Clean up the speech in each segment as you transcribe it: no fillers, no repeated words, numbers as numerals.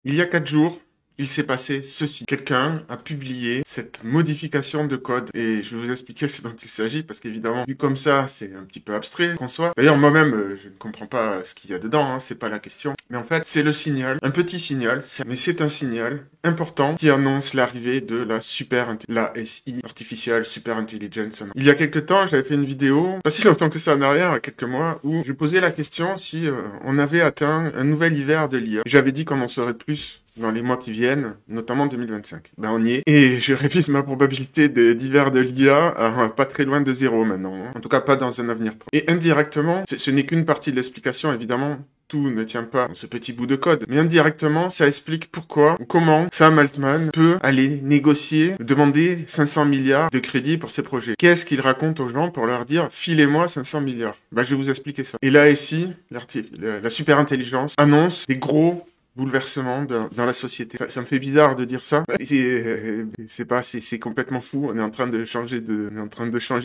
Il y a 4 jours, il s'est passé ceci. Quelqu'un a publié cette modification de code et je vais vous expliquer ce dont il s'agit parce qu'évidemment, vu comme ça, c'est un petit peu abstrait qu'on soit. D'ailleurs, moi-même, je ne comprends pas ce qu'il y a dedans, hein, c'est pas la question. Mais en fait, c'est le signal, un petit signal, mais c'est un signal important qui annonce l'arrivée de la SI, Artificial Super Intelligence. Il y a quelques temps, j'avais fait une vidéo, pas si longtemps que ça en arrière, il y a quelques mois, où je posais la question si on avait atteint un nouvel hiver de l'IA. J'avais dit qu'on en saurait plus dans les mois qui viennent, notamment 2025. Ben on y est. Et je révise ma probabilité d'hiver de l'IA à pas très loin de zéro maintenant. Hein. En tout cas pas dans un avenir proche. Et indirectement, ce n'est qu'une partie de l'explication évidemment. Tout ne tient pas dans ce petit bout de code. Mais indirectement, ça explique pourquoi ou comment Sam Altman peut aller négocier, demander 500 milliards de crédits pour ses projets. Qu'est-ce qu'il raconte aux gens pour leur dire « filez-moi 500 milliards ». Ben, je vais vous expliquer ça. Et là, ici, la super intelligence annonce des gros bouleversement dans la société. Ça me fait bizarre de dire ça. C'est complètement fou. On est en train de changer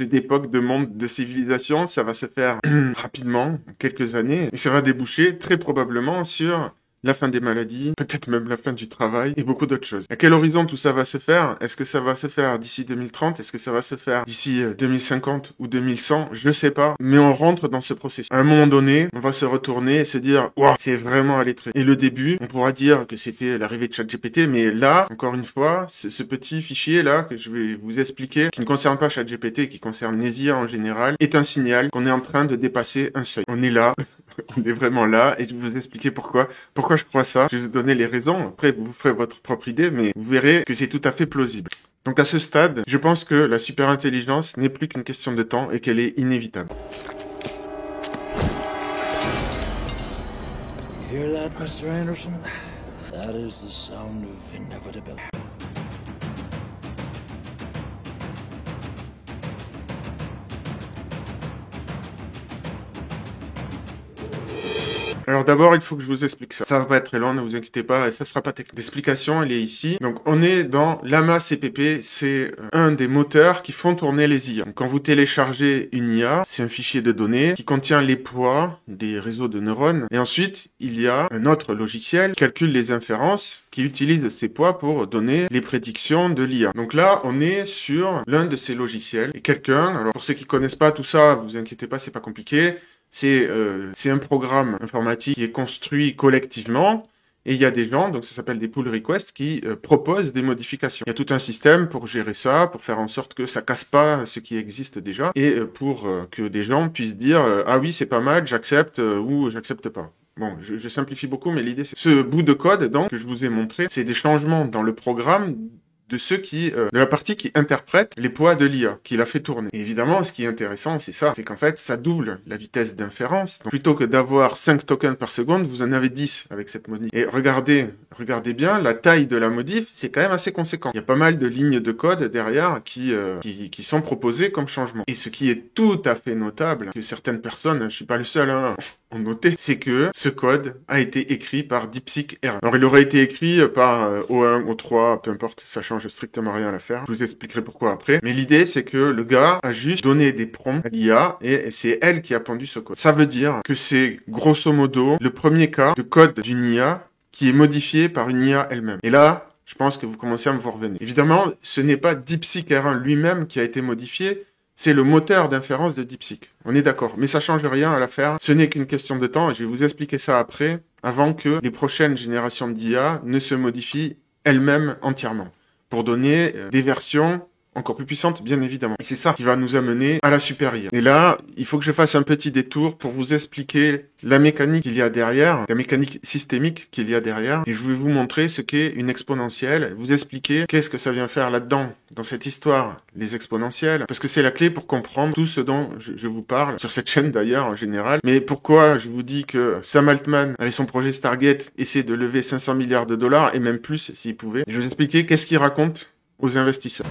d'époque, de monde, de civilisation. Ça va se faire rapidement, en quelques années. Et ça va déboucher très probablement sur la fin des maladies, peut-être même la fin du travail et beaucoup d'autres choses. À quel horizon tout ça va se faire? Est-ce que ça va se faire d'ici 2030? Est-ce que ça va se faire d'ici 2050 ou 2100? Je sais pas, mais on rentre dans ce processus. À un moment donné, on va se retourner et se dire « Waouh, c'est vraiment allé très vite ». Et le début, on pourra dire que c'était l'arrivée de ChatGPT, mais là, encore une fois, ce petit fichier-là que je vais vous expliquer, qui ne concerne pas ChatGPT, qui concerne les IA en général, est un signal qu'on est en train de dépasser un seuil. On est là. On est vraiment là et je vais vous expliquer pourquoi je crois ça. Je vais vous donner les raisons. Après, vous ferez votre propre idée, mais vous verrez que c'est tout à fait plausible. Donc à ce stade, je pense que la super intelligence n'est plus qu'une question de temps et qu'elle est inévitable. You hear that, Mr. Anderson? That is the sound of inevitability. Alors d'abord, il faut que je vous explique ça. Ça va pas être très long, ne vous inquiétez pas, et ça sera pas technique. L'explication, elle est ici. Donc on est dans Llama CPP, c'est un des moteurs qui font tourner les IA. Donc, quand vous téléchargez une IA, c'est un fichier de données qui contient les poids des réseaux de neurones. Et ensuite, il y a un autre logiciel qui calcule les inférences, qui utilise ces poids pour donner les prédictions de l'IA. Donc là, on est sur l'un de ces logiciels. Et quelqu'un, alors pour ceux qui connaissent pas tout ça, vous inquiétez pas, c'est pas compliqué. C'est un programme informatique qui est construit collectivement et il y a des gens, donc ça s'appelle des pull requests, qui proposent des modifications. Il y a tout un système pour gérer ça, pour faire en sorte que ça casse pas ce qui existe déjà et pour que des gens puissent dire ah oui, c'est pas mal, j'accepte ou j'accepte pas. Bon, je simplifie beaucoup, mais l'idée c'est ce bout de code donc que je vous ai montré, c'est des changements dans le programme de ceux de la partie qui interprète les poids de l'IA, qui l'a fait tourner. Et évidemment, ce qui est intéressant, c'est ça, c'est qu'en fait, ça double la vitesse d'inférence. Donc, plutôt que d'avoir 5 tokens par seconde, vous en avez 10 avec cette modif. Et regardez bien, la taille de la modif, c'est quand même assez conséquent. Il y a pas mal de lignes de code derrière qui sont proposées comme changement. Et ce qui est tout à fait notable, que certaines personnes, je suis pas le seul, hein, ont noté, c'est que ce code a été écrit par DeepSeek R1. Alors, il aurait été écrit par O1, O3, peu importe, ça change strictement rien à l'affaire. Je vous expliquerai pourquoi après. Mais l'idée, c'est que le gars a juste donné des prompts à l'IA et c'est elle qui a pondu ce code. Ça veut dire que c'est grosso modo le premier cas de code d'une IA qui est modifié par une IA elle-même. Et là, je pense que vous commencez à me voir venir. Évidemment, ce n'est pas DeepSeek R1 lui-même qui a été modifié, c'est le moteur d'inférence de DeepSeek. On est d'accord. Mais ça change rien à l'affaire. Ce n'est qu'une question de temps et je vais vous expliquer ça après, avant que les prochaines générations d'IA ne se modifient elles-mêmes entièrement, pour donner des versions encore plus puissantes, bien évidemment. Et c'est ça qui va nous amener à la super IA. Et là, il faut que je fasse un petit détour pour vous expliquer la mécanique qu'il y a derrière, la mécanique systémique qu'il y a derrière. Et je vais vous montrer ce qu'est une exponentielle, vous expliquer qu'est-ce que ça vient faire là-dedans, dans cette histoire, les exponentielles, parce que c'est la clé pour comprendre tout ce dont je vous parle, sur cette chaîne d'ailleurs en général. Mais pourquoi je vous dis que Sam Altman, avec son projet Stargate, essaie de lever 500 milliards de dollars, et même plus s'il pouvait. Je vais vous expliquer qu'est-ce qu'il raconte aux investisseurs.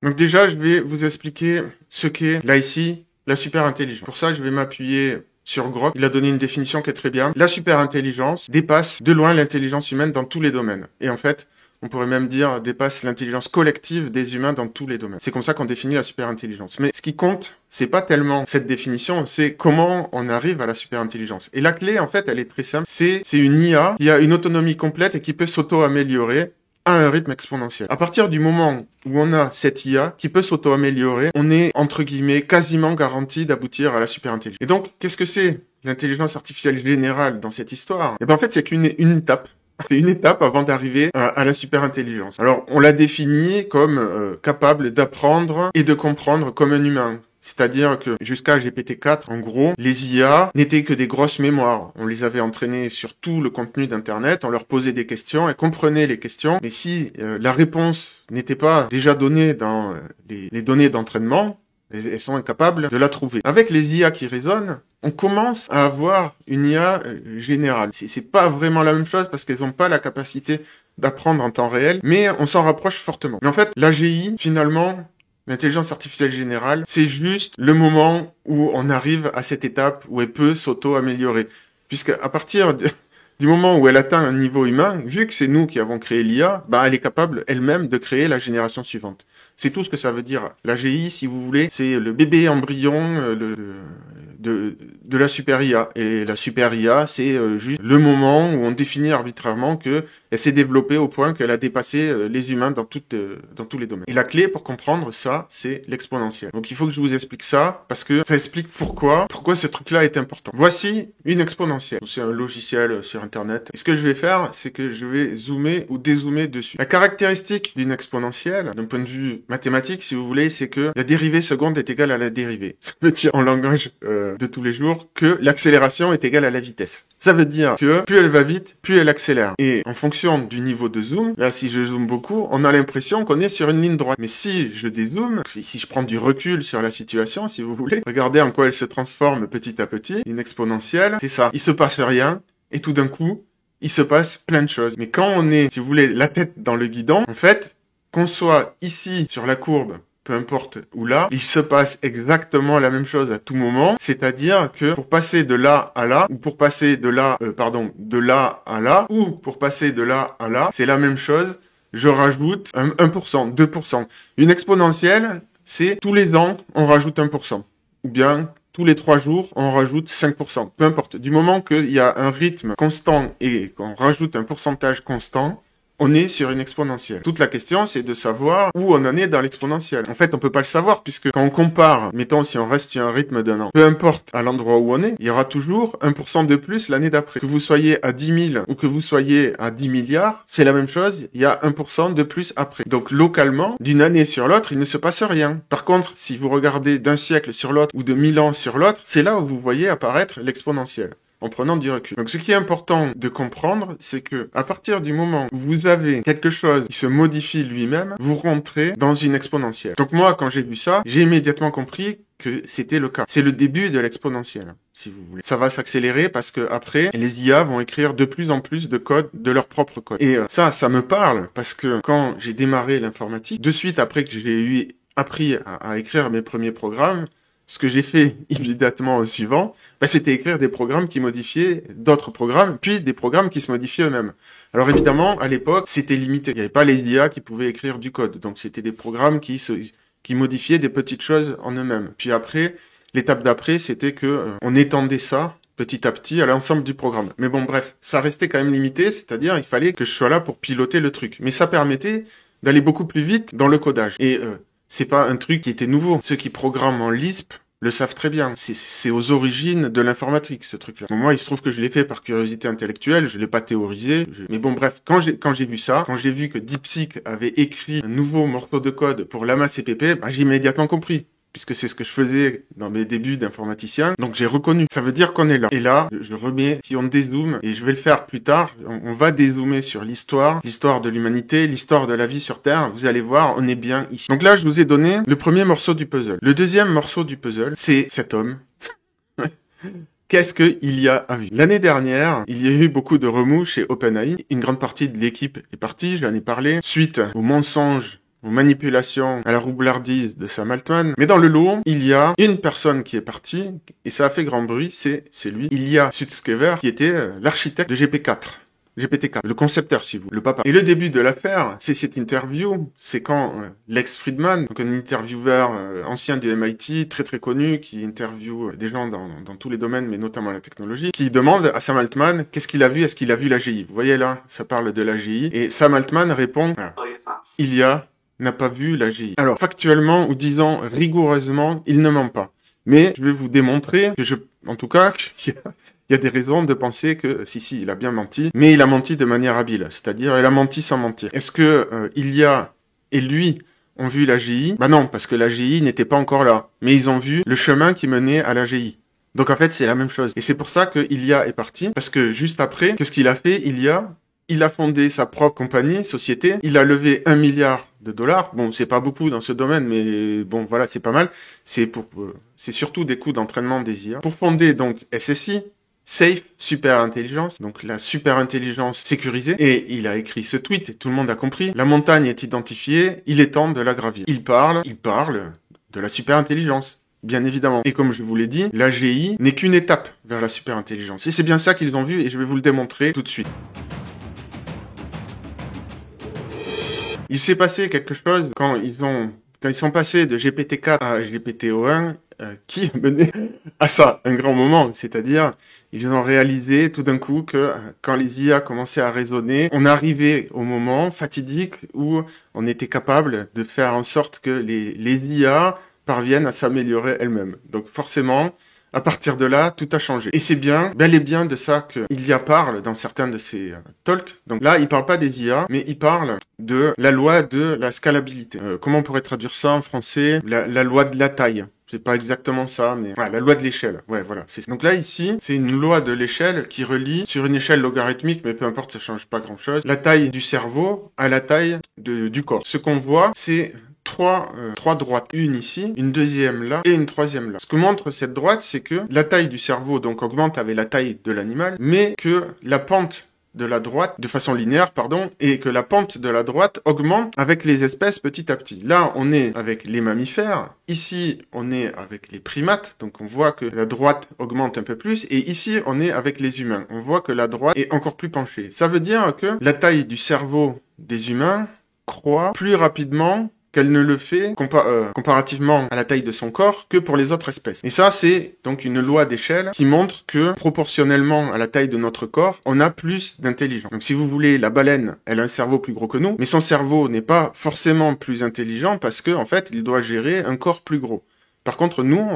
Donc déjà, je vais vous expliquer ce qu'est l'IC, la super intelligence. Pour ça, je vais m'appuyer sur Grok. Il a donné une définition qui est très bien. La super intelligence dépasse de loin l'intelligence humaine dans tous les domaines. Et en fait, on pourrait même dire, dépasse l'intelligence collective des humains dans tous les domaines. C'est comme ça qu'on définit la superintelligence. Mais ce qui compte, c'est pas tellement cette définition, c'est comment on arrive à la superintelligence. Et la clé, en fait, elle est très simple. C'est une IA qui a une autonomie complète et qui peut s'auto-améliorer à un rythme exponentiel. À partir du moment où on a cette IA qui peut s'auto-améliorer, on est, entre guillemets, quasiment garanti d'aboutir à la superintelligence. Et donc, qu'est-ce que c'est l'intelligence artificielle générale dans cette histoire? Et ben, en fait, c'est qu'une étape. C'est une étape avant d'arriver à la superintelligence. Alors, on l'a définie comme capable d'apprendre et de comprendre comme un humain. C'est-à-dire que jusqu'à GPT-4, en gros, les IA n'étaient que des grosses mémoires. On les avait entraînés sur tout le contenu d'Internet, on leur posait des questions, elles comprenaient les questions, mais si la réponse n'était pas déjà donnée dans les données d'entraînement, elles sont incapables de la trouver. Avec les IA qui raisonnent, on commence à avoir une IA générale. C'est pas vraiment la même chose parce qu'elles n'ont pas la capacité d'apprendre en temps réel, mais on s'en rapproche fortement. Mais en fait, l'AGI, finalement, l'intelligence artificielle générale, c'est juste le moment où on arrive à cette étape où elle peut s'auto-améliorer. Puisque à partir du moment où elle atteint un niveau humain, vu que c'est nous qui avons créé l'IA, elle est capable elle-même de créer la génération suivante. C'est tout ce que ça veut dire. L'AGI, si vous voulez, c'est le bébé embryon de la super IA. Et la super IA, c'est juste le moment où on définit arbitrairement que elle s'est développée au point qu'elle a dépassé les humains dans tous les domaines. Et la clé pour comprendre ça, c'est l'exponentielle. Donc il faut que je vous explique ça, parce que ça explique pourquoi ce truc-là est important. Voici une exponentielle. C'est un logiciel sur Internet. Et ce que je vais faire, c'est que je vais zoomer ou dézoomer dessus. La caractéristique d'une exponentielle, d'un point de vue mathématique, si vous voulez, c'est que la dérivée seconde est égale à la dérivée. Ça veut dire en langage de tous les jours que l'accélération est égale à la vitesse. Ça veut dire que plus elle va vite, plus elle accélère. Et en fonction du niveau de zoom, là si je zoome beaucoup, on a l'impression qu'on est sur une ligne droite. Mais si je dézoome, si je prends du recul sur la situation, si vous voulez, regardez en quoi elle se transforme petit à petit. Une exponentielle, c'est ça. Il se passe rien, et tout d'un coup, il se passe plein de choses. Mais quand on est, si vous voulez, la tête dans le guidon, en fait, qu'on soit ici sur la courbe, peu importe où là, il se passe exactement la même chose à tout moment. C'est-à-dire que pour passer de là à là, ou pour passer de là, de là à là, ou pour passer de là à là, c'est la même chose. Je rajoute 1%, 2%. Une exponentielle, c'est tous les ans, on rajoute 1%. Ou bien, tous les 3 jours, on rajoute 5%. Peu importe. Du moment qu'il y a un rythme constant et qu'on rajoute un pourcentage constant, on est sur une exponentielle. Toute la question, c'est de savoir où on en est dans l'exponentielle. En fait, on peut pas le savoir, puisque quand on compare, mettons, si on reste sur un rythme d'un an, peu importe à l'endroit où on est, il y aura toujours 1% de plus l'année d'après. Que vous soyez à 10 000 ou que vous soyez à 10 milliards, c'est la même chose, il y a 1% de plus après. Donc, localement, d'une année sur l'autre, il ne se passe rien. Par contre, si vous regardez d'un siècle sur l'autre ou de 1000 ans sur l'autre, c'est là où vous voyez apparaître l'exponentielle, en prenant du recul. Donc ce qui est important de comprendre, c'est que à partir du moment où vous avez quelque chose qui se modifie lui-même, vous rentrez dans une exponentielle. Donc moi, quand j'ai vu ça, j'ai immédiatement compris que c'était le cas. C'est le début de l'exponentielle, si vous voulez. Ça va s'accélérer parce que après, les IA vont écrire de plus en plus de code, de leur propre code. Et ça me parle parce que quand j'ai démarré l'informatique, de suite après que j'ai appris à écrire mes premiers programmes, ce que j'ai fait immédiatement au suivant, c'était écrire des programmes qui modifiaient d'autres programmes, puis des programmes qui se modifiaient eux-mêmes. Alors évidemment, à l'époque, c'était limité. Il n'y avait pas les IA qui pouvaient écrire du code. Donc c'était des programmes qui modifiaient des petites choses en eux-mêmes. Puis après, l'étape d'après, c'était que on étendait ça petit à petit à l'ensemble du programme. Mais bon, bref, ça restait quand même limité, c'est-à-dire il fallait que je sois là pour piloter le truc. Mais ça permettait d'aller beaucoup plus vite dans le codage. Et c'est pas un truc qui était nouveau. Ceux qui programment en Lisp le savent très bien. C'est aux origines de l'informatique, ce truc-là. Bon, moi, il se trouve que je l'ai fait par curiosité intellectuelle, je l'ai pas théorisé. Mais bon, bref, quand j'ai vu ça, quand j'ai vu que DeepSeek avait écrit un nouveau morceau de code pour Llama CPP, j'ai immédiatement compris, puisque c'est ce que je faisais dans mes débuts d'informaticien. Donc j'ai reconnu. Ça veut dire qu'on est là. Et là, je remets, si on dézoome, et je vais le faire plus tard, on va dézoomer sur l'histoire de l'humanité, l'histoire de la vie sur Terre. Vous allez voir, on est bien ici. Donc là, je vous ai donné le premier morceau du puzzle. Le deuxième morceau du puzzle, c'est cet homme. Qu'est-ce qu'il y a à vivre? L'année dernière, il y a eu beaucoup de remous chez OpenAI. Une grande partie de l'équipe est partie, j'en ai parlé, suite aux mensonges, aux manipulations, à la roublardise de Sam Altman. Mais dans le lot, il y a une personne qui est partie, et ça a fait grand bruit, c'est lui. Il y a Sutskever, qui était l'architecte de GP4. GPT-4, le concepteur si vous, le papa. Et le début de l'affaire, c'est cette interview, c'est quand Lex Fridman, donc un intervieweur ancien du MIT, très très connu, qui interviewe des gens dans tous les domaines, mais notamment la technologie, qui demande à Sam Altman qu'est-ce qu'il a vu, est-ce qu'il a vu l'AGI. Vous voyez là, ça parle de l'AGI, et Sam Altman répond, Ilya n'a pas vu l'AGI. Alors, factuellement, ou disons rigoureusement, il ne ment pas. Mais je vais vous démontrer que en tout cas, il y a des raisons de penser que, si, il a bien menti, mais il a menti de manière habile, c'est-à-dire il a menti sans mentir. Est-ce que Ilya et lui ont vu l'AGI? Bah non, parce que l'AGI n'était pas encore là, mais ils ont vu le chemin qui menait à l'AGI. Donc en fait, c'est la même chose. Et c'est pour ça que Ilya est parti, parce que juste après, qu'est-ce qu'il a fait, Ilya? Il a fondé sa propre compagnie, société. Il a levé $1 milliard. Bon, c'est pas beaucoup dans ce domaine, mais bon, voilà, c'est pas mal. C'est surtout des coûts d'entraînement des IA. Pour fonder donc SSI, Safe Super Intelligence, donc la super intelligence sécurisée. Et il a écrit ce tweet, et tout le monde a compris. La montagne est identifiée, il est temps de la gravir. Il parle de la super intelligence. Bien évidemment. Et comme je vous l'ai dit, l'AGI n'est qu'une étape vers la super intelligence. Et c'est bien ça qu'ils ont vu, et je vais vous le démontrer tout de suite. Il s'est passé quelque chose quand ils sont passés de GPT-4 à GPT-O1 qui menait à ça, un grand moment. C'est-à-dire, ils ont réalisé tout d'un coup que quand les IA commençaient à raisonner, on arrivait au moment fatidique où on était capable de faire en sorte que les IA parviennent à s'améliorer elles-mêmes. Donc forcément, à partir de là, tout a changé. Et c'est bien, bel et bien de ça qu'il y a parle dans certains de ses talks. Donc là, il parle pas des IA, mais il parle de la loi de la scalabilité. Comment on pourrait traduire ça en français? La loi de la taille. C'est pas exactement ça, mais la loi de l'échelle. Ouais, voilà. Donc là, ici, c'est une loi de l'échelle qui relie sur une échelle logarithmique, mais peu importe, ça change pas grand-chose, la taille du cerveau à la taille du corps. Ce qu'on voit, c'est trois droites, une ici, une deuxième là et une troisième là. Ce que montre cette droite, c'est que la taille du cerveau donc augmente avec la taille de l'animal, mais que la pente de la droite, de façon linéaire, pardon, et que la pente de la droite augmente avec les espèces petit à petit. Là, on est avec les mammifères, ici, on est avec les primates, donc on voit que la droite augmente un peu plus, et ici, on est avec les humains. On voit que la droite est encore plus penchée. Ça veut dire que la taille du cerveau des humains croît plus rapidement qu'elle ne le fait comparativement à la taille de son corps que pour les autres espèces. Et ça, c'est donc une loi d'échelle qui montre que proportionnellement à la taille de notre corps, on a plus d'intelligence. Donc si vous voulez, la baleine, elle a un cerveau plus gros que nous, mais son cerveau n'est pas forcément plus intelligent parce que en fait, il doit gérer un corps plus gros. Par contre, nous,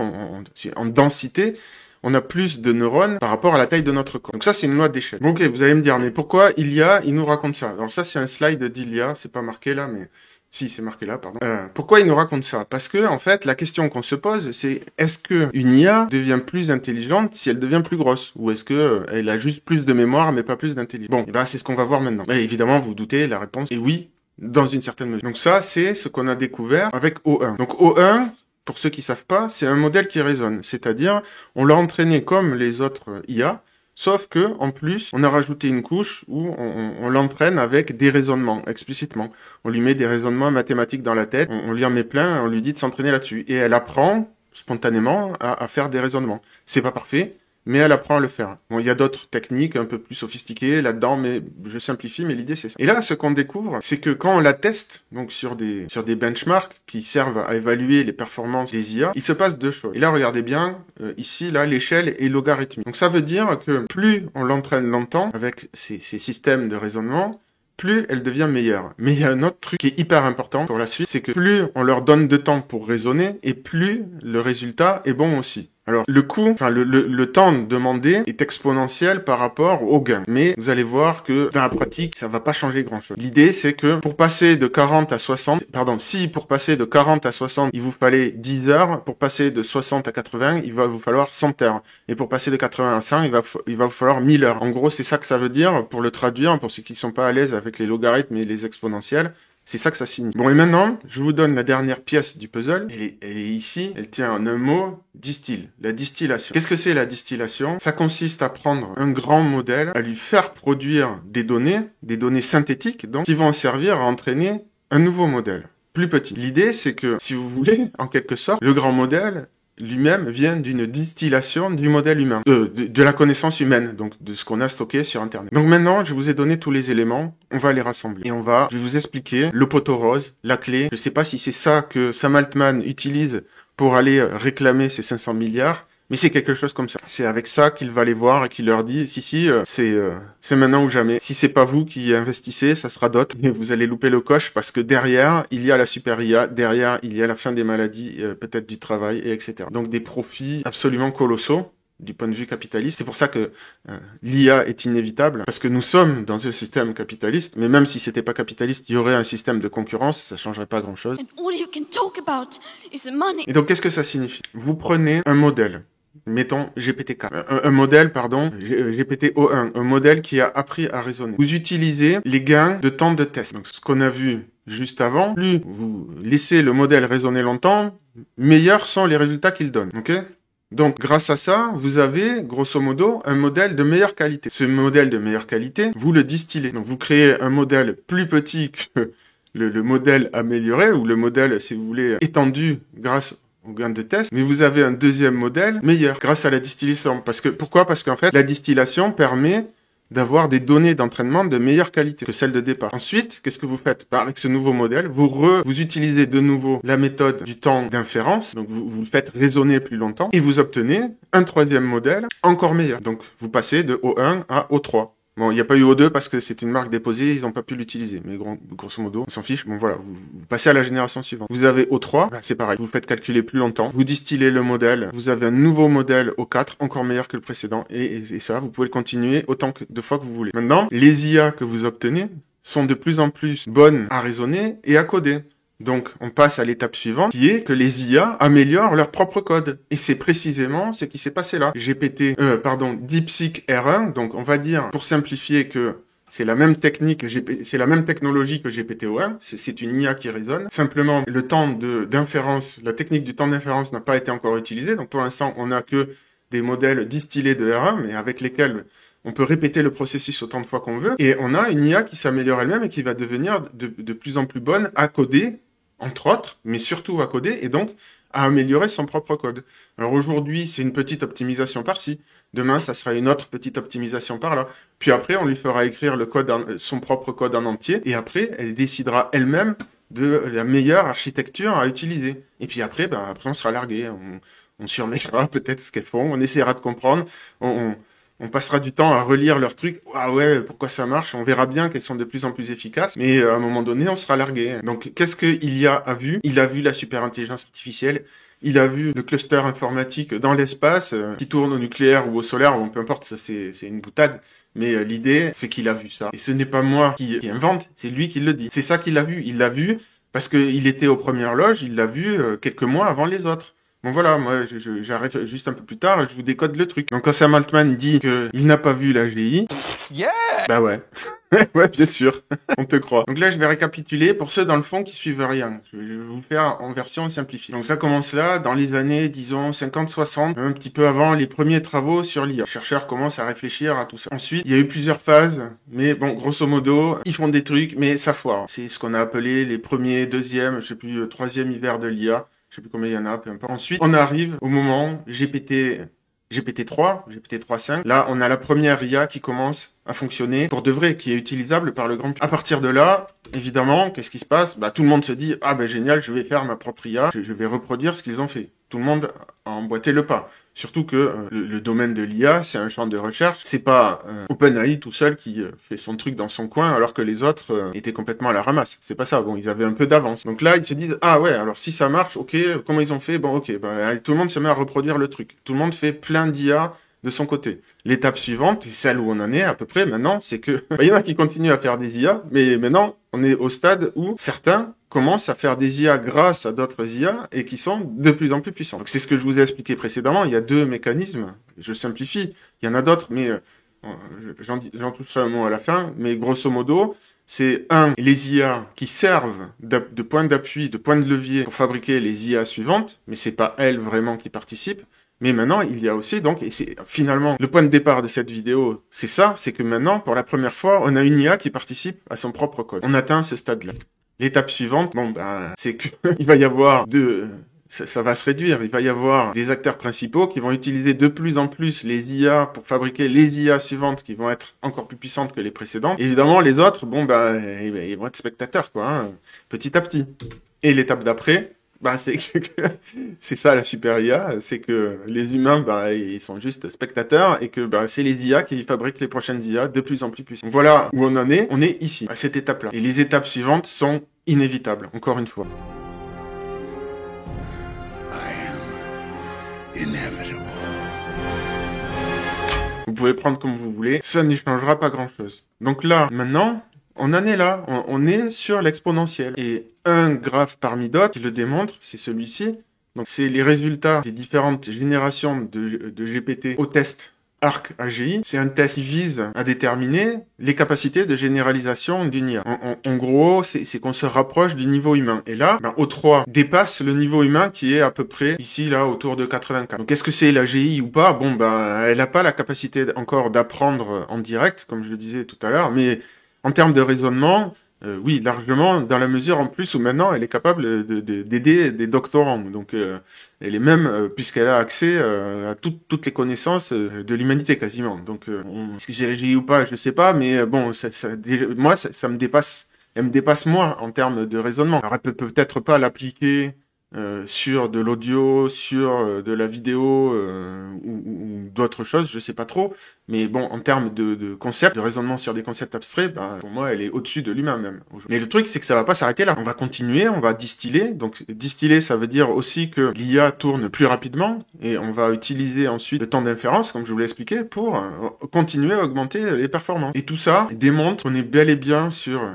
en densité, on a plus de neurones par rapport à la taille de notre corps. Donc ça, c'est une loi d'échelle. Bon, ok, vous allez me dire, mais pourquoi il nous raconte ça? Alors ça, c'est un slide d'Ilya, c'est pas marqué là, mais... Si, c'est marqué là, pardon. Pourquoi il nous raconte ça? Parce que, en fait, la question qu'on se pose, c'est est-ce que une IA devient plus intelligente si elle devient plus grosse? Ou est-ce que elle a juste plus de mémoire, mais pas plus d'intelligence? Bon, et ben, c'est ce qu'on va voir maintenant. Et évidemment, vous vous doutez, la réponse est oui, dans une certaine mesure. Donc ça, c'est ce qu'on a découvert avec O1. Donc O1, pour ceux qui savent pas, c'est un modèle qui raisonne. C'est-à-dire, on l'a entraîné comme les autres IA, sauf que, en plus, on a rajouté une couche où on l'entraîne avec des raisonnements, explicitement. On lui met des raisonnements mathématiques dans la tête, on lui en met plein, on lui dit de s'entraîner là-dessus. Et elle apprend, spontanément, à faire des raisonnements. C'est pas parfait, mais elle apprend à le faire. Bon, il y a d'autres techniques un peu plus sophistiquées là-dedans, mais je simplifie, mais l'idée c'est ça. Et là, ce qu'on découvre, c'est que quand on la teste, donc sur des benchmarks qui servent à évaluer les performances des IA, il se passe deux choses. Et là, regardez bien, ici, là, l'échelle est logarithmique. Donc ça veut dire que plus on l'entraîne longtemps avec ces systèmes de raisonnement, plus elle devient meilleure. Mais il y a un autre truc qui est hyper important pour la suite, c'est que plus on leur donne de temps pour raisonner, et plus le résultat est bon aussi. Alors, le coût, le temps demandé est exponentiel par rapport au gain. Mais vous allez voir que dans la pratique, ça va pas changer grand-chose. L'idée, c'est que pour passer de 40 à 60, si pour passer de 40 à 60, il vous fallait 10 heures, pour passer de 60 à 80, il va vous falloir 100 heures. Et pour passer de 80 à 100, il va vous falloir 1000 heures. En gros, c'est ça que ça veut dire, pour le traduire, pour ceux qui sont pas à l'aise avec les logarithmes et les exponentiels. C'est ça que ça signifie. Bon, et maintenant, je vous donne la dernière pièce du puzzle. Elle est ici. Elle tient en un mot, distill. La distillation. Qu'est-ce que c'est la distillation? Ça consiste à prendre un grand modèle, à lui faire produire des données synthétiques, donc, qui vont servir à entraîner un nouveau modèle, plus petit. L'idée, c'est que, si vous voulez, en quelque sorte, le grand modèle, lui-même vient d'une distillation du modèle humain, de la connaissance humaine, donc de ce qu'on a stocké sur Internet. Donc maintenant, je vous ai donné tous les éléments, on va les rassembler. Et je vais vous expliquer le poteau rose, la clé. Je sais pas si c'est ça que Sam Altman utilise pour aller réclamer ses 500 milliards, mais c'est quelque chose comme ça. C'est avec ça qu'il va les voir et qu'il leur dit, c'est maintenant ou jamais. Si c'est pas vous qui investissez, ça sera d'autres. Et vous allez louper le coche parce que derrière, il y a la super IA, derrière, il y a la fin des maladies, peut-être du travail, et etc. Donc des profits absolument colossaux du point de vue capitaliste. C'est pour ça que l'IA est inévitable, parce que nous sommes dans un système capitaliste, mais même si c'était pas capitaliste, il y aurait un système de concurrence, ça changerait pas grand-chose. Et donc, qu'est-ce que ça signifie? Vous prenez un modèle, mettons GPT-4, un modèle, pardon, GPT-O1, un modèle qui a appris à raisonner. Vous utilisez les gains de temps de test. Donc, ce qu'on a vu juste avant, plus vous laissez le modèle raisonner longtemps, meilleurs sont les résultats qu'il donne, ok? Donc, grâce à ça, vous avez, grosso modo, un modèle de meilleure qualité. Ce modèle de meilleure qualité, vous le distillez. Donc, vous créez un modèle plus petit que le modèle amélioré, ou le modèle, si vous voulez, étendu grâce au gain de test, mais vous avez un deuxième modèle meilleur, grâce à la distillation. Pourquoi? Parce qu'en fait, la distillation permet d'avoir des données d'entraînement de meilleure qualité que celles de départ. Ensuite, qu'est-ce que vous faites? Avec ce nouveau modèle, vous utilisez de nouveau la méthode du temps d'inférence, donc vous le faites raisonner plus longtemps, et vous obtenez un troisième modèle encore meilleur. Donc, vous passez de O1 à O3. Bon, il n'y a pas eu O2 parce que c'est une marque déposée, ils n'ont pas pu l'utiliser. Mais grosso modo, on s'en fiche. Bon, voilà, vous passez à la génération suivante. Vous avez O3, c'est pareil. Vous faites calculer plus longtemps. Vous distillez le modèle. Vous avez un nouveau modèle O4, encore meilleur que le précédent. Et ça, vous pouvez le continuer autant de fois que vous voulez. Maintenant, les IA que vous obtenez sont de plus en plus bonnes à raisonner et à coder. Donc, on passe à l'étape suivante, qui est que les IA améliorent leur propre code. Et c'est précisément ce qui s'est passé là. DeepSeek R1, donc on va dire, pour simplifier, que c'est la même technique, c'est la même technologie que GPT-O1, c'est une IA qui raisonne. Simplement, le temps d'inférence, la technique du temps d'inférence n'a pas été encore utilisée. Donc, pour l'instant, on n'a que des modèles distillés de R1, mais avec lesquels on peut répéter le processus autant de fois qu'on veut. Et on a une IA qui s'améliore elle-même et qui va devenir de plus en plus bonne à coder, entre autres, mais surtout à coder, et donc à améliorer son propre code. Alors aujourd'hui, c'est une petite optimisation par-ci. Demain, ça sera une autre petite optimisation par-là. Puis après, on lui fera écrire son propre code en entier, et après, elle décidera elle-même de la meilleure architecture à utiliser. Et puis après, on sera largué. On surmettra peut-être ce qu'elles font, on essaiera de comprendre, on passera du temps à relire leurs trucs. Ah ouais, pourquoi ça marche? On verra bien qu'elles sont de plus en plus efficaces. Mais à un moment donné, on sera largué. Donc, qu'est-ce qu'il a vu? Il a vu la super intelligence artificielle. Il a vu le cluster informatique dans l'espace, qui tourne au nucléaire ou au solaire, ou peu importe, ça c'est une boutade. Mais l'idée, c'est qu'il a vu ça. Et ce n'est pas moi qui invente, c'est lui qui le dit. C'est ça qu'il a vu. Il l'a vu parce qu'il était aux premières loges, il l'a vu quelques mois avant les autres. Bon voilà, moi j'arrive juste un peu plus tard, je vous décode le truc. Donc quand Sam Altman dit qu'il n'a pas vu la GI, yeah, bah ouais, ouais bien sûr, on te croit. Donc là je vais récapituler pour ceux dans le fond qui suivent rien. Je vais vous le faire en version simplifiée. Donc ça commence là, dans les années, disons, 50-60, un petit peu avant les premiers travaux sur l'IA. Les chercheurs commencent à réfléchir à tout ça. Ensuite, il y a eu plusieurs phases, mais bon, grosso modo, ils font des trucs, mais ça foire. C'est ce qu'on a appelé les premiers, deuxième, je sais plus, troisième hiver de l'IA. Je sais plus combien il y en a, peu importe. Ensuite, on arrive au moment GPT-3, GPT-3.5. Là, on a la première IA qui commence à fonctionner pour de vrai, qui est utilisable par le grand public. À partir de là, évidemment, qu'est-ce qui se passe? Tout le monde se dit, ah génial, je vais faire ma propre IA, je vais reproduire ce qu'ils ont fait. Tout le monde a emboîté le pas. Surtout que le domaine de l'IA, c'est un champ de recherche. C'est pas OpenAI tout seul qui fait son truc dans son coin, alors que les autres étaient complètement à la ramasse. C'est pas ça. Bon, ils avaient un peu d'avance. Donc là, ils se disent, ah ouais, alors si ça marche, ok, comment ils ont fait? Bon, ok, tout le monde se met à reproduire le truc. Tout le monde fait plein d'IA de son côté. L'étape suivante, c'est celle où on en est à peu près maintenant, c'est que il y en a qui continuent à faire des IA, mais maintenant, on est au stade où certains commencent à faire des IA grâce à d'autres IA et qui sont de plus en plus puissants. Donc c'est ce que je vous ai expliqué précédemment, il y a deux mécanismes, je simplifie, il y en a d'autres, mais j'en toucherai un mot à la fin, mais grosso modo, c'est les IA qui servent de point d'appui, de point de levier pour fabriquer les IA suivantes, mais c'est pas elles vraiment qui participent. Mais maintenant, il y a aussi, donc, et c'est finalement le point de départ de cette vidéo, c'est ça, c'est que maintenant, pour la première fois, on a une IA qui participe à son propre code. On atteint ce stade-là. L'étape suivante, c'est que il va y avoir ça va se réduire. Il va y avoir des acteurs principaux qui vont utiliser de plus en plus les IA pour fabriquer les IA suivantes qui vont être encore plus puissantes que les précédentes. Évidemment, les autres, bon, ils vont être spectateurs, quoi, hein, petit à petit. Et l'étape d'après, c'est ça la super IA, c'est que les humains, ils sont juste spectateurs et que c'est les IA qui fabriquent les prochaines IA de plus en plus puissantes. Voilà où on en est. On est ici, à cette étape-là. Et les étapes suivantes sont inévitables, encore une fois. Inevitable. Vous pouvez prendre comme vous voulez, ça n'y changera pas grand-chose. Donc là, maintenant, on en est là, on est sur l'exponentielle. Et un graphe parmi d'autres qui le démontre, c'est celui-ci. Donc c'est les résultats des différentes générations de GPT au test ARC AGI. C'est un test qui vise à déterminer les capacités de généralisation d'une IA. En gros, c'est qu'on se rapproche du niveau humain. Et là, O3 dépasse le niveau humain qui est à peu près ici, là, autour de 84. Donc est-ce que c'est l'AGI ou pas? Bon, elle n'a pas la capacité encore d'apprendre en direct, comme je le disais tout à l'heure, mais en termes de raisonnement, oui, largement, dans la mesure en plus où maintenant elle est capable d'aider des doctorants. Donc elle est même, puisqu'elle a accès à toutes les connaissances de l'humanité quasiment. Donc est-ce que c'est l'AGI ou pas, je sais pas, mais bon, moi ça me dépasse. Elle me dépasse moi en termes de raisonnement. Alors elle peut peut-être pas l'appliquer sur de l'audio, sur de la vidéo ou d'autres choses, je sais pas trop. Mais bon, en termes de concepts, de raisonnement sur des concepts abstraits, pour moi, elle est au-dessus de l'humain même. Mais le truc, c'est que ça va pas s'arrêter là. On va continuer, on va distiller. Donc distiller, ça veut dire aussi que l'IA tourne plus rapidement et on va utiliser ensuite le temps d'inférence, comme je vous l'ai expliqué, pour continuer à augmenter les performances. Et tout ça démontre qu'on est bel et bien sur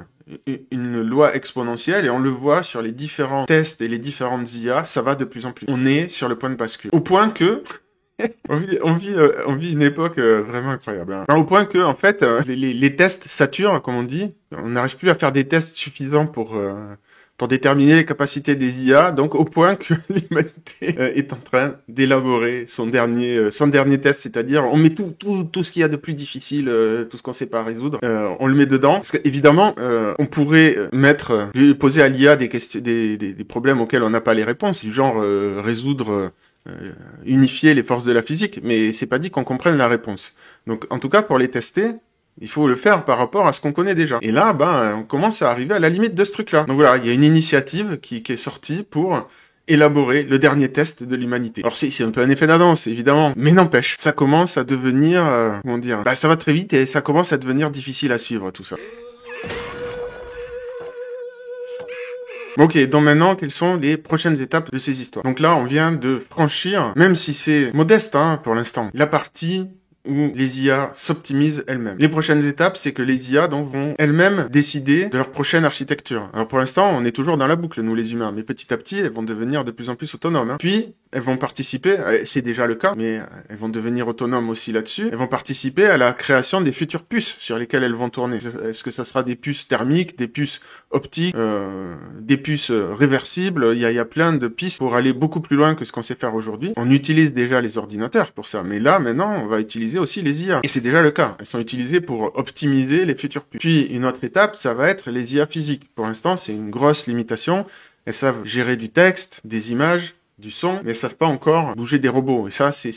une loi exponentielle et on le voit sur les différents tests et les différentes IA, ça va de plus en plus. On est sur le point de bascule. Au point que on vit une époque vraiment incroyable. Hein. Au point que, en fait, les tests saturent, comme on dit. On n'arrive plus à faire des tests suffisants pour déterminer les capacités des IA, donc au point que l'humanité est en train d'élaborer son dernier test, c'est-à-dire on met tout ce qu'il y a de plus difficile, tout ce qu'on sait pas résoudre, on le met dedans, parce qu'évidemment, on pourrait poser à l'IA des questions, des problèmes auxquels on n'a pas les réponses, du genre résoudre unifier les forces de la physique, mais c'est pas dit qu'on comprenne la réponse. Donc en tout cas pour les tester, il faut le faire par rapport à ce qu'on connaît déjà. Et là, on commence à arriver à la limite de ce truc-là. Donc voilà, il y a une initiative qui est sortie pour élaborer le dernier test de l'humanité. Alors c'est un peu un effet d'annonce, évidemment, mais n'empêche, ça commence à devenir, ça va très vite et ça commence à devenir difficile à suivre tout ça. Ok, donc maintenant, quelles sont les prochaines étapes de ces histoires? Donc là, on vient de franchir, même si c'est modeste pour l'instant, la partie où les IA s'optimisent elles-mêmes. Les prochaines étapes, c'est que les IA donc vont elles-mêmes décider de leur prochaine architecture. Alors pour l'instant, on est toujours dans la boucle, nous les humains, mais petit à petit, elles vont devenir de plus en plus autonomes. Hein. Puis, elles vont participer, c'est déjà le cas, mais elles vont devenir autonomes aussi là-dessus, elles vont participer à la création des futures puces sur lesquelles elles vont tourner. Est-ce que ça sera des puces thermiques, des puces optiques, des puces réversibles? Il y a plein de pistes pour aller beaucoup plus loin que ce qu'on sait faire aujourd'hui. On utilise déjà les ordinateurs pour ça, mais là, maintenant, on va utiliser aussi les IA. Et c'est déjà le cas. Elles sont utilisées pour optimiser les futures puces. Puis, une autre étape, ça va être les IA physiques. Pour l'instant, c'est une grosse limitation. Elles savent gérer du texte, des images, du son, mais elles savent pas encore bouger des robots. Et ça, c'est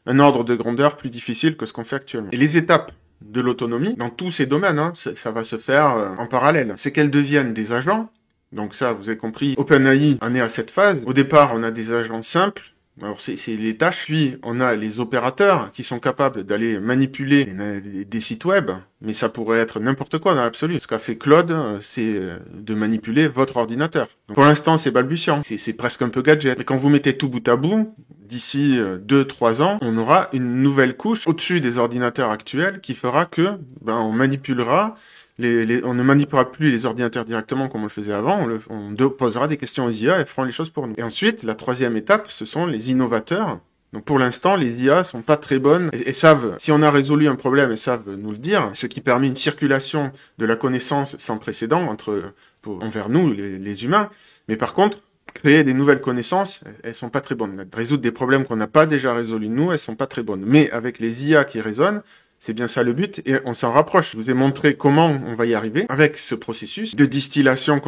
un ordre de grandeur plus difficile que ce qu'on fait actuellement. Et les étapes de l'autonomie, dans tous ces domaines, ça va se faire en parallèle. C'est qu'elles deviennent des agents. Donc ça, vous avez compris, OpenAI en est à cette phase. Au départ, on a des agents simples. Alors c'est les tâches, puis on a les opérateurs qui sont capables d'aller manipuler des sites web, mais ça pourrait être n'importe quoi dans l'absolu. Ce qu'a fait Claude, c'est de manipuler votre ordinateur. Donc, pour l'instant, c'est balbutiant, c'est presque un peu gadget. Mais quand vous mettez tout bout à bout, d'ici 2-3 ans, on aura une nouvelle couche au-dessus des ordinateurs actuels qui fera que on manipulera on ne manipulera plus les ordinateurs directement comme on le faisait avant, on posera des questions aux IA et feront les choses pour nous. Et ensuite, la troisième étape, ce sont les innovateurs. Donc pour l'instant, les IA sont pas très bonnes et savent, si on a résolu un problème, elles savent nous le dire, ce qui permet une circulation de la connaissance sans précédent envers nous, les humains. Mais par contre, créer des nouvelles connaissances, elles sont pas très bonnes. Résoudre des problèmes qu'on n'a pas déjà résolus nous, elles sont pas très bonnes. Mais avec les IA qui raisonnent, C'est bien ça le but, et on s'en rapproche. Je vous ai montré comment on va y arriver avec ce processus de distillation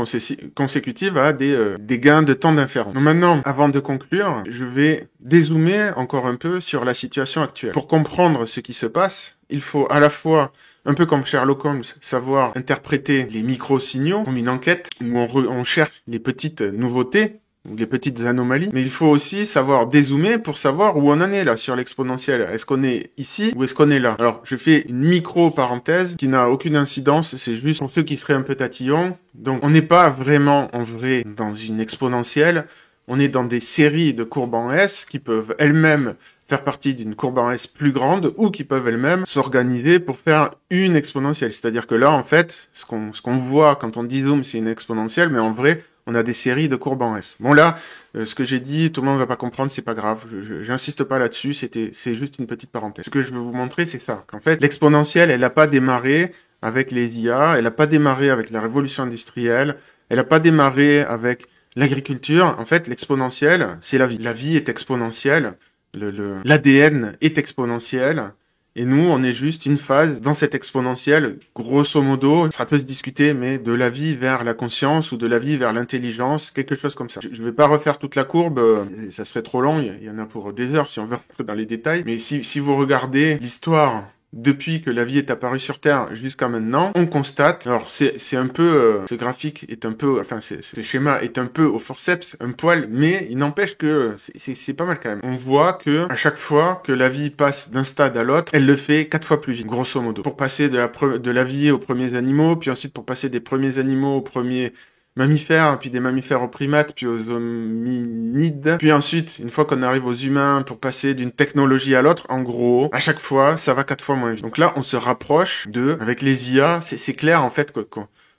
consécutive à des gains de temps d'inférence. Donc maintenant, avant de conclure, je vais dézoomer encore un peu sur la situation actuelle. Pour comprendre ce qui se passe, il faut à la fois, un peu comme Sherlock Holmes, savoir interpréter les micro-signaux, comme une enquête où on cherche les petites nouveautés, ou les petites anomalies, mais il faut aussi savoir dézoomer pour savoir où on en est là sur l'exponentielle. Est-ce qu'on est ici ou est-ce qu'on est là? Alors, je fais une micro-parenthèse qui n'a aucune incidence, c'est juste pour ceux qui seraient un peu tatillons. Donc, on n'est pas vraiment en vrai dans une exponentielle, on est dans des séries de courbes en S qui peuvent elles-mêmes faire partie d'une courbe en S plus grande ou qui peuvent elles-mêmes s'organiser pour faire une exponentielle. C'est-à-dire que là, en fait, ce qu'on voit quand on dit zoom, c'est une exponentielle, mais en vrai, on a des séries de courbes en S. Bon là, ce que j'ai dit, tout le monde va pas comprendre, c'est pas grave. J'insiste pas là-dessus, c'est juste une petite parenthèse. Ce que je veux vous montrer, c'est ça. Qu'en fait, l'exponentielle, elle a pas démarré avec les IA, elle a pas démarré avec la révolution industrielle, elle a pas démarré avec l'agriculture. En fait, l'exponentielle, c'est la vie. La vie est exponentielle. L'ADN est exponentiel. Et nous, on est juste une phase dans cette exponentielle, grosso modo, ça peut se discuter, mais de la vie vers la conscience ou de la vie vers l'intelligence, quelque chose comme ça. Je vais pas refaire toute la courbe, ça serait trop long, il y en a pour des heures si on veut rentrer dans les détails, mais si vous regardez l'histoire depuis que la vie est apparue sur Terre jusqu'à maintenant, on constate, alors c'est un peu, ce graphique est un peu, enfin ce schéma est un peu au forceps, un poil, mais il n'empêche que c'est pas mal quand même. On voit que à chaque fois que la vie passe d'un stade à l'autre, elle le fait 4 fois plus vite, grosso modo. Pour passer de la vie aux premiers animaux, puis ensuite pour passer des premiers animaux aux premiers mammifères, puis des mammifères aux primates, puis aux hominides. Puis ensuite, une fois qu'on arrive aux humains, pour passer d'une technologie à l'autre, en gros, à chaque fois, ça va 4 fois moins vite. Donc là, on se rapproche avec les IA, c'est clair en fait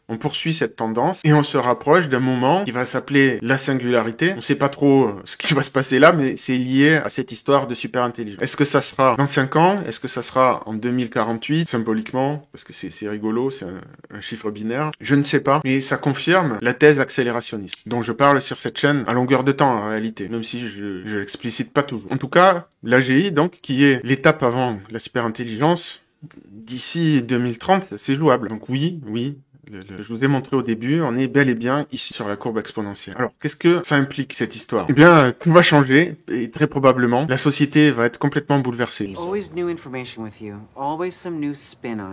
on poursuit cette tendance et on se rapproche d'un moment qui va s'appeler la singularité. On sait pas trop ce qui va se passer là, mais c'est lié à cette histoire de super-intelligence. Est-ce que ça sera dans 5 ans? Est-ce que ça sera en 2048, symboliquement? Parce que c'est rigolo, c'est un chiffre binaire. Je ne sais pas, mais ça confirme la thèse accélérationniste, dont je parle sur cette chaîne à longueur de temps, en réalité, même si je l'explicite pas toujours. En tout cas, l'AGI, donc, qui est l'étape avant la super-intelligence, d'ici 2030, c'est jouable. Donc oui, je vous ai montré au début, on est bel et bien ici sur la courbe exponentielle. Alors, qu'est-ce que ça implique, cette histoire? Eh bien, tout va changer, et très probablement, la société va être complètement bouleversée.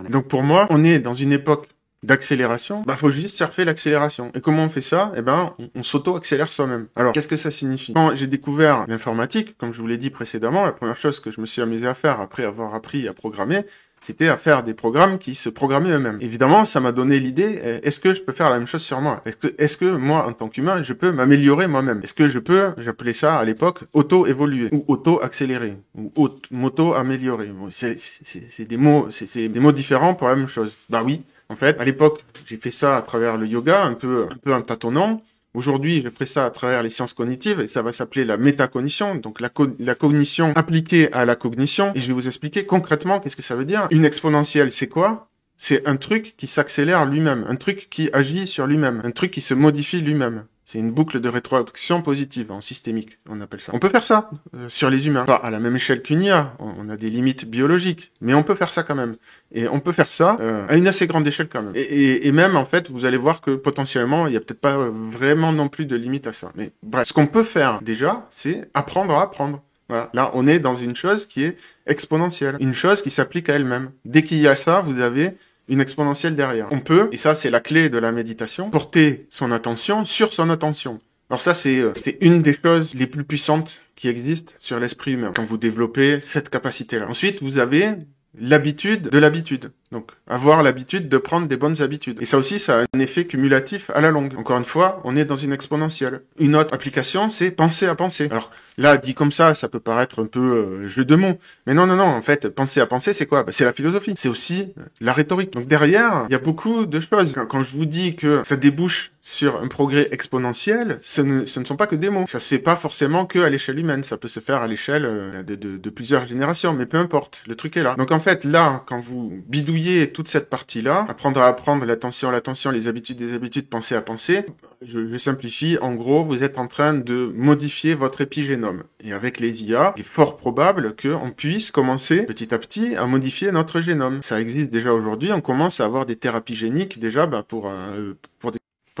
Donc pour moi, on est dans une époque d'accélération, faut juste surfer l'accélération. Et comment on fait ça? Eh ben, on s'auto-accélère soi-même. Alors, qu'est-ce que ça signifie? Quand j'ai découvert l'informatique, comme je vous l'ai dit précédemment, la première chose que je me suis amusé à faire après avoir appris à programmer, c'était à faire des programmes qui se programmaient eux-mêmes. Évidemment, ça m'a donné l'idée, est-ce que je peux faire la même chose sur moi? Est-ce que moi, en tant qu'humain, je peux m'améliorer moi-même? Est-ce que je peux, j'appelais ça à l'époque, auto-évoluer, ou auto-accélérer, ou m'auto-améliorer? Bon, c'est des mots différents pour la même chose. Bah oui, en fait, à l'époque, j'ai fait ça à travers le yoga, un peu en tâtonnant. Aujourd'hui, je ferai ça à travers les sciences cognitives et ça va s'appeler la métacognition, donc la cognition appliquée à la cognition. Et je vais vous expliquer concrètement qu'est-ce que ça veut dire. Une exponentielle, c'est quoi? C'est un truc qui s'accélère lui-même, un truc qui agit sur lui-même, un truc qui se modifie lui-même. C'est une boucle de rétroaction positive, en systémique, on appelle ça. On peut faire ça sur les humains. Pas à la même échelle qu'une IA, on a des limites biologiques, mais on peut faire ça quand même. Et on peut faire ça à une assez grande échelle quand même. Et même, en fait, vous allez voir que potentiellement, il n'y a peut-être pas vraiment non plus de limite à ça. Mais bref, ce qu'on peut faire déjà, c'est apprendre à apprendre. Voilà. Là, on est dans une chose qui est exponentielle, une chose qui s'applique à elle-même. Dès qu'il y a ça, vous avez une exponentielle derrière. On peut, et ça c'est la clé de la méditation, porter son attention sur son attention. Alors ça c'est une des choses les plus puissantes qui existent sur l'esprit humain, quand vous développez cette capacité-là. Ensuite, vous avez l'habitude de l'habitude. Donc, avoir l'habitude de prendre des bonnes habitudes. Et ça aussi, ça a un effet cumulatif à la longue. Encore une fois, on est dans une exponentielle. Une autre application, c'est penser à penser. Alors, là, dit comme ça peut paraître un peu jeu de mots. Mais non, en fait, penser à penser, c'est quoi? C'est la philosophie. C'est aussi la rhétorique. Donc derrière, il y a beaucoup de choses. Quand je vous dis que ça débouche sur un progrès exponentiel, ce ne sont pas que des mots. Ça se fait pas forcément que à l'échelle humaine. Ça peut se faire à l'échelle de plusieurs générations. Mais peu importe, le truc est là. Donc en fait, là, quand vous bidouillez oublier toute cette partie-là, apprendre à apprendre, l'attention, les habitudes, des habitudes, penser à penser. Je simplifie, en gros, vous êtes en train de modifier votre épigénome. Et avec les IA, il est fort probable qu'on puisse commencer petit à petit à modifier notre génome. Ça existe déjà aujourd'hui, on commence à avoir des thérapies géniques déjà pour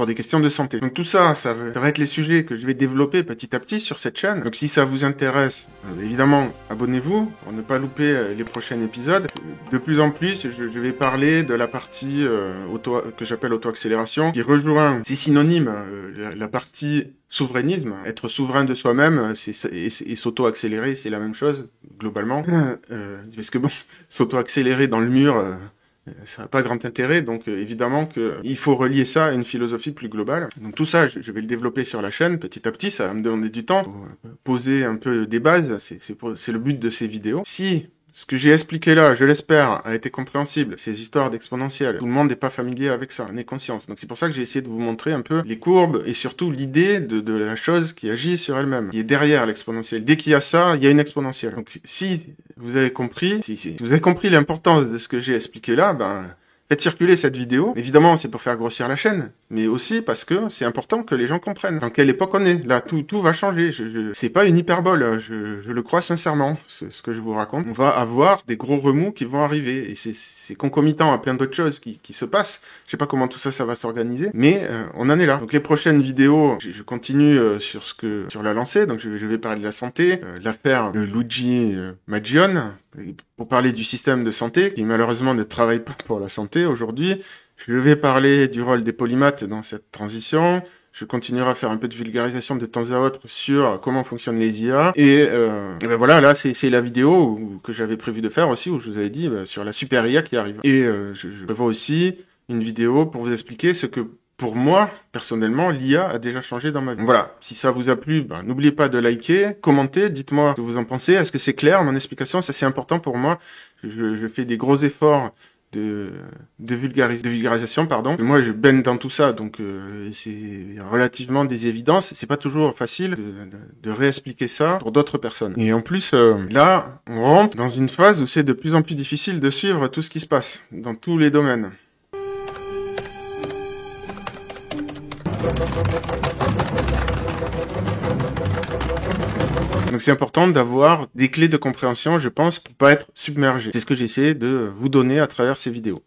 des questions de santé. Donc tout ça, ça va être les sujets que je vais développer petit à petit sur cette chaîne. Donc si ça vous intéresse, évidemment, abonnez-vous pour ne pas louper les prochains épisodes. De plus en plus, je vais parler de la partie que j'appelle auto-accélération, qui rejoint, c'est synonyme, la partie souverainisme. Être souverain de soi-même et s'auto-accélérer, c'est la même chose, globalement. Parce que bon, s'auto-accélérer dans le mur... ça n'a pas grand intérêt, donc évidemment il faut relier ça à une philosophie plus globale. Donc tout ça, je vais le développer sur la chaîne petit à petit, ça va me demander du temps pour poser un peu des bases, c'est le but de ces vidéos. Si ce que j'ai expliqué là, je l'espère, a été compréhensible, ces histoires d'exponentielle, tout le monde n'est pas familier avec ça, on est conscience. Donc c'est pour ça que j'ai essayé de vous montrer un peu les courbes et surtout l'idée de la chose qui agit sur elle-même, qui est derrière l'exponentielle. Dès qu'il y a ça, il y a une exponentielle. Donc si vous avez compris, si vous avez compris l'importance de ce que j'ai expliqué là, faites circuler cette vidéo. Évidemment, c'est pour faire grossir la chaîne, mais aussi parce que c'est important que les gens comprennent dans quelle époque on est. Là, tout va changer. C'est pas une hyperbole, je le crois sincèrement, ce que je vous raconte. On va avoir des gros remous qui vont arriver, et c'est concomitant à plein d'autres choses qui se passent. Je sais pas comment tout ça va s'organiser, mais on en est là. Donc les prochaines vidéos, je continue sur la lancée, donc je vais parler de la santé, l'affaire de Luigi Mangione, pour parler du système de santé, qui malheureusement ne travaille pas pour la santé aujourd'hui. Je vais parler du rôle des polymathes dans cette transition. Je continuerai à faire un peu de vulgarisation de temps à autre sur comment fonctionnent les IA. Et ben voilà, là, c'est la vidéo que j'avais prévu de faire aussi, où je vous avais dit sur la super IA qui arrive. Et je prévois aussi une vidéo pour vous expliquer ce que, pour moi, personnellement, l'IA a déjà changé dans ma vie. Donc voilà, si ça vous a plu, n'oubliez pas de liker, commenter, dites-moi ce que vous en pensez. Est-ce que c'est clair, mon explication? Ça, c'est important pour moi. Je fais des gros efforts de vulgarisation, pardon. Moi, je baigne dans tout ça, donc c'est relativement des évidences. C'est pas toujours facile de réexpliquer ça pour d'autres personnes. Et en plus, là, on rentre dans une phase où c'est de plus en plus difficile de suivre tout ce qui se passe dans tous les domaines. Donc c'est important d'avoir des clés de compréhension, je pense, pour pas être submergé. C'est ce que j'ai essayé de vous donner à travers ces vidéos.